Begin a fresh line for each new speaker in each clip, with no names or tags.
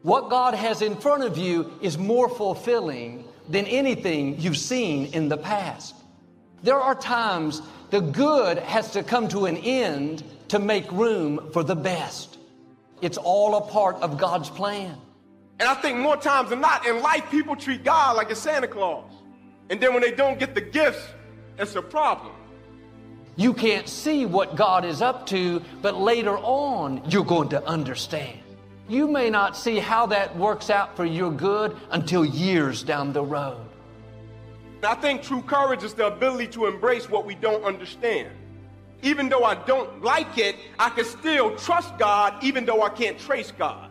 What God has in front of you is more fulfilling than anything you've seen in the past. There are times the good has to come to an end to make room for the best. It's all a part of God's plan.
And I think more times than not, in life, people treat God like a Santa Claus. And then when they don't get the gifts, it's a problem.
You can't see what God is up to, but later on, you're going to understand. You may not see how that works out for your good until years down the road.
I think true courage is the ability to embrace what we don't understand. Even though I don't like it, I can still trust God even though I can't trace God.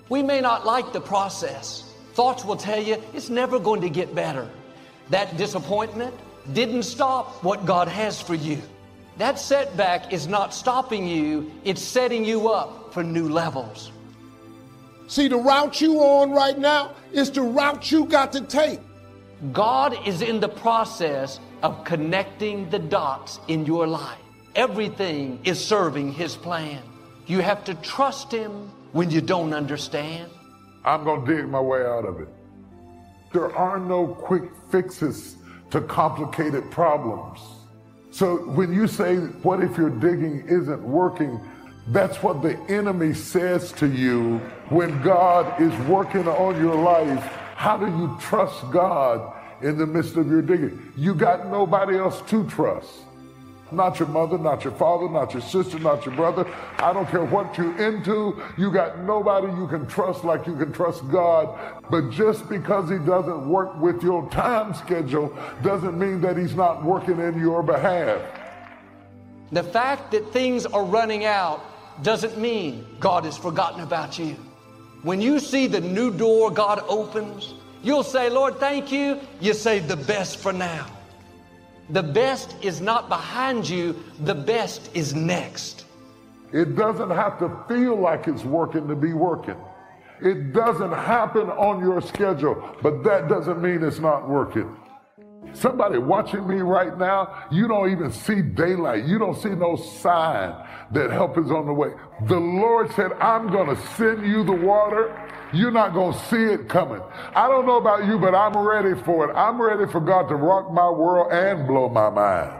We may not like the process. Thoughts will tell you it's never going to get better. That disappointment didn't stop what God has for you. That setback is not stopping you, it's setting you up for new levels.
See, the route you on right now is the route you got to take.
God is in the process of connecting the dots in your life. Everything is serving His plan. You have to trust Him when you don't understand.
I'm going to dig my way out of it. There are no quick fixes to complicated problems. So when you say, what if your digging isn't working? That's what the enemy says to you when God is working on your life. How do you trust God in the midst of your digging? You got nobody else to trust. Not your mother, not your father, not your sister, not your brother. I don't care what you're into. You got nobody you can trust like you can trust God. But just because He doesn't work with your time schedule doesn't mean that He's not working in your behalf.
The fact that things are running out doesn't mean God has forgotten about you. When you see the new door God opens, you'll say, Lord, thank you. You saved the best for now. The best is not behind you. The best is next.
It doesn't have to feel like it's working to be working. It doesn't happen on your schedule, but that doesn't mean it's not working. Somebody watching me right now, you don't even see daylight. You don't see no sign that help is on the way. The Lord said, I'm going to send you the water. You're not going to see it coming. I don't know about you, but I'm ready for it. I'm ready for God to rock my world and blow my mind.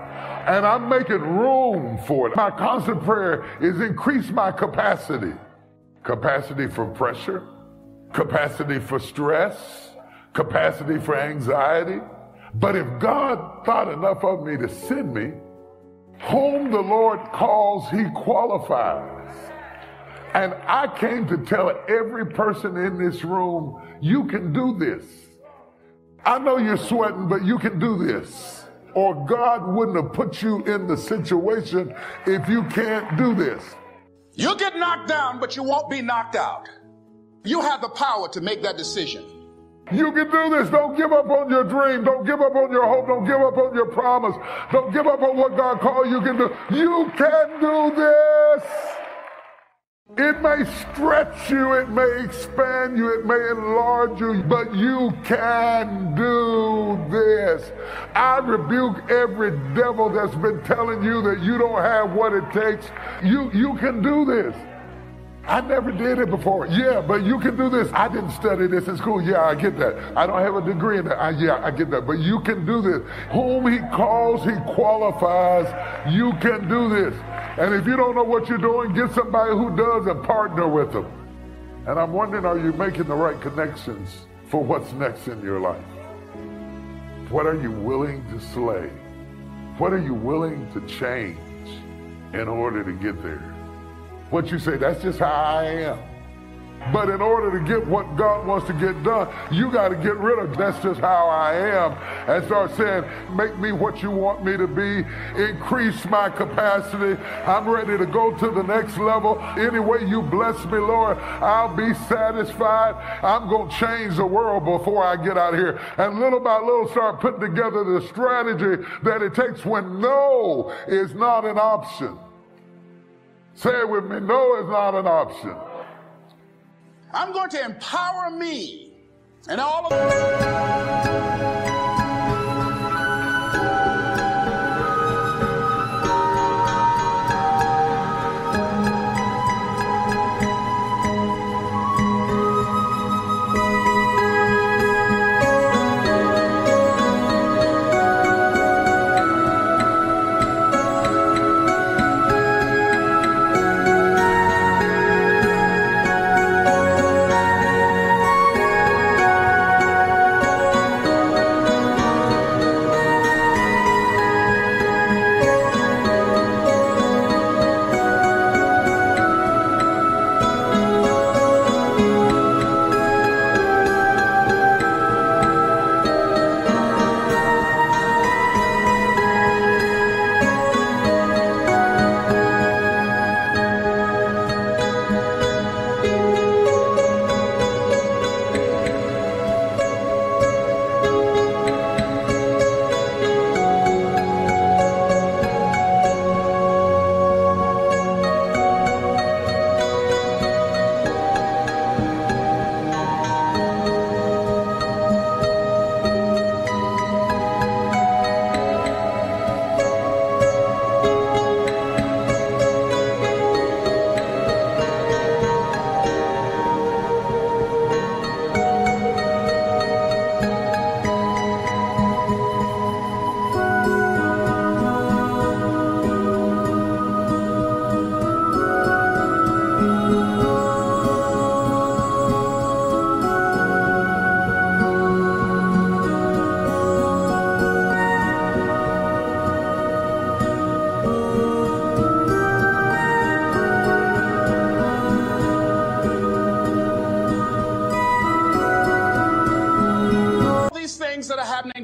And I'm making room for it. My constant prayer is increase my capacity. Capacity for pressure, capacity for stress, capacity for anxiety. But if God thought enough of me to send me, whom the Lord calls, He qualifies. And I came to tell every person in this room, you can do this. I know you're sweating, but you can do this. Or God wouldn't have put you in the situation if you can't do this.
You'll get knocked down, but you won't be knocked out. You have the power to make that decision.
You can do this. Don't give up on your dream. Don't give up on your hope. Don't give up on your promise. Don't give up on what God called you can do. You can do this. It may stretch you, it may expand you, it may enlarge you, but you can do this. I rebuke every devil that's been telling you that you don't have what it takes. You can do this. I never did it before. Yeah, but you can do this. I didn't study this in school. Yeah, I get that. I don't have a degree in that. Yeah, I get that. But you can do this. Whom He calls, He qualifies. You can do this. And if you don't know what you're doing, get somebody who does and partner with them. And I'm wondering, are you making the right connections for what's next in your life? What are you willing to slay? What are you willing to change in order to get there? What you say, that's just how I am. But in order to get what God wants to get done, you got to get rid of that's just how I am and start saying, make me what you want me to be, increase my capacity. I'm ready to go to the next level. Any way you bless me, Lord, I'll be satisfied. I'm going to change the world before I get out of here. And little by little start putting together the strategy that it takes when no is not an option. Say it with me, no is not an option.
I'm going to empower me and all of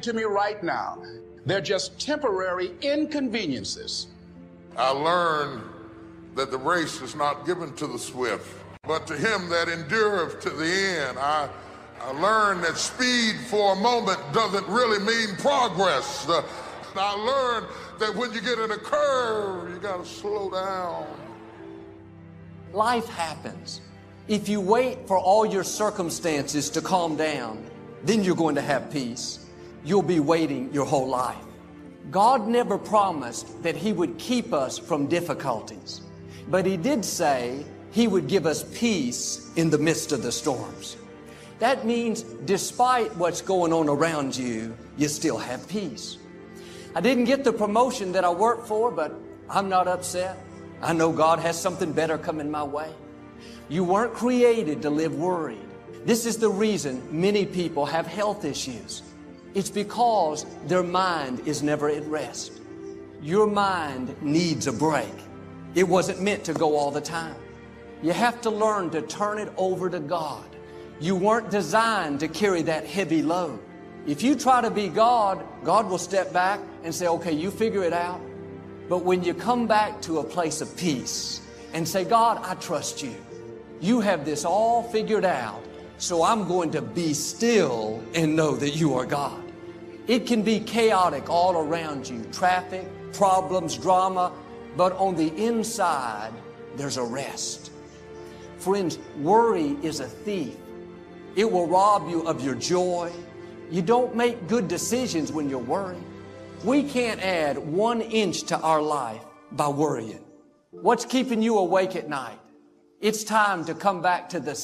to me right now. They're just temporary inconveniences.
I learned that the race is not given to the swift, but to him that endureth to the end. I learned that speed for a moment doesn't really mean progress. I learned that when you get in a curve, you got to slow down.
Life happens. If you wait for all your circumstances to calm down, then you're going to have peace. You'll be waiting your whole life. God never promised that He would keep us from difficulties, but He did say He would give us peace in the midst of the storms. That means despite what's going on around you, you still have peace. I didn't get the promotion that I worked for, but I'm not upset. I know God has something better coming my way. You weren't created to live worried. This is the reason many people have health issues. It's because their mind is never at rest. Your mind needs a break. It wasn't meant to go all the time. You have to learn to turn it over to God. You weren't designed to carry that heavy load. If you try to be God, God will step back and say, okay, you figure it out. But when you come back to a place of peace and say, God, I trust you. You have this all figured out, so I'm going to be still and know that you are God. It can be chaotic all around you, traffic, problems, drama, but on the inside, there's a rest. Friends, worry is a thief. It will rob you of your joy. You don't make good decisions when you're worried. We can't add 1 inch to our life by worrying. What's keeping you awake at night? It's time to come back to the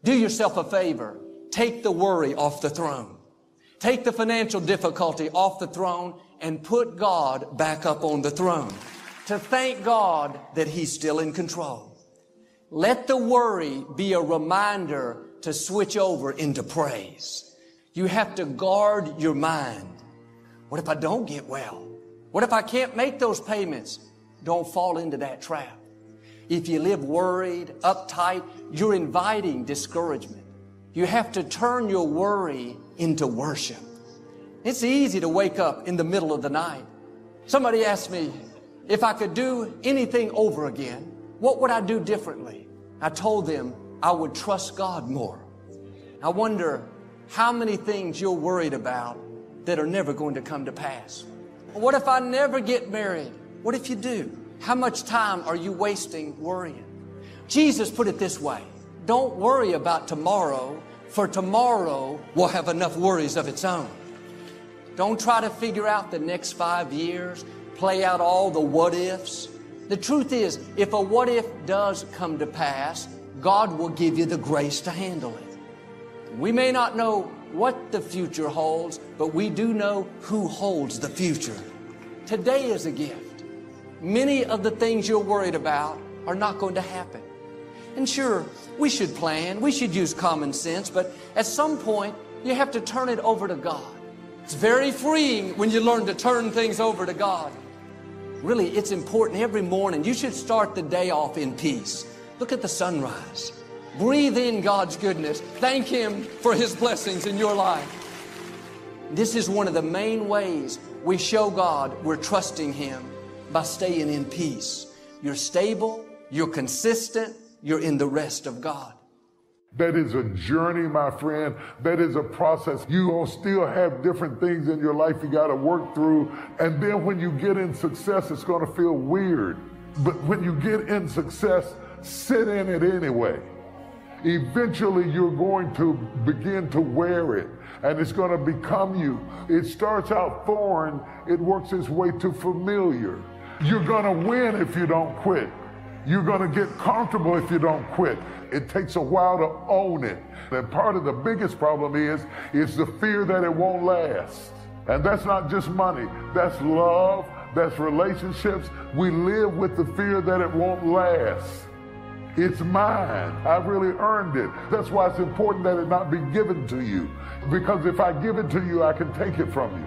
Do yourself a favor. Take the worry off the throne. Take the financial difficulty off the throne and put God back up on the throne. To thank God that He's still in control. Let the worry be a reminder to switch over into praise. You have to guard your mind. What if I don't get well? What if I can't make those payments? Don't fall into that trap. If you live worried, uptight, you're inviting discouragement. You have to turn your worry into worship. It's easy to wake up in the middle of the night. Somebody asked me, if I could do anything over again, what would I do differently? I told them I would trust God more. I wonder how many things you're worried about that are never going to come to pass. What if I never get married? What if you do? How much time are you wasting worrying? Jesus put it this way: don't worry about tomorrow, for tomorrow will have enough worries of its own. Don't try to figure out the next 5 years, play out all the what ifs. The truth is, if a what if does come to pass, God will give you the grace to handle it. We may not know what the future holds, but we do know who holds the future. Today is a gift. Many of the things you're worried about are not going to happen. And sure, we should plan, we should use common sense, but at some point, you have to turn it over to God. It's very freeing when you learn to turn things over to God. Really, it's important every morning. You should start the day off in peace. Look at the sunrise. Breathe in God's goodness. Thank Him for His blessings in your life. This is one of the main ways we show God we're trusting Him, by staying in peace. You're stable, you're consistent, you're in the rest of God.
That is a journey, my friend. That is a process. You will still have different things in your life you got to work through. And then when you get in success, it's going to feel weird. But when you get in success, sit in it anyway. Eventually, you're going to begin to wear it, and it's going to become you. It starts out foreign. It works its way to familiar. You're going to win if you don't quit. You're going to get comfortable if you don't quit. It takes a while to own it. And part of the biggest problem is the fear that it won't last. And that's not just money. That's love. That's relationships. We live with the fear that it won't last. It's mine. I really earned it. That's why it's important that it not be given to you. Because if I give it to you, I can take it from you.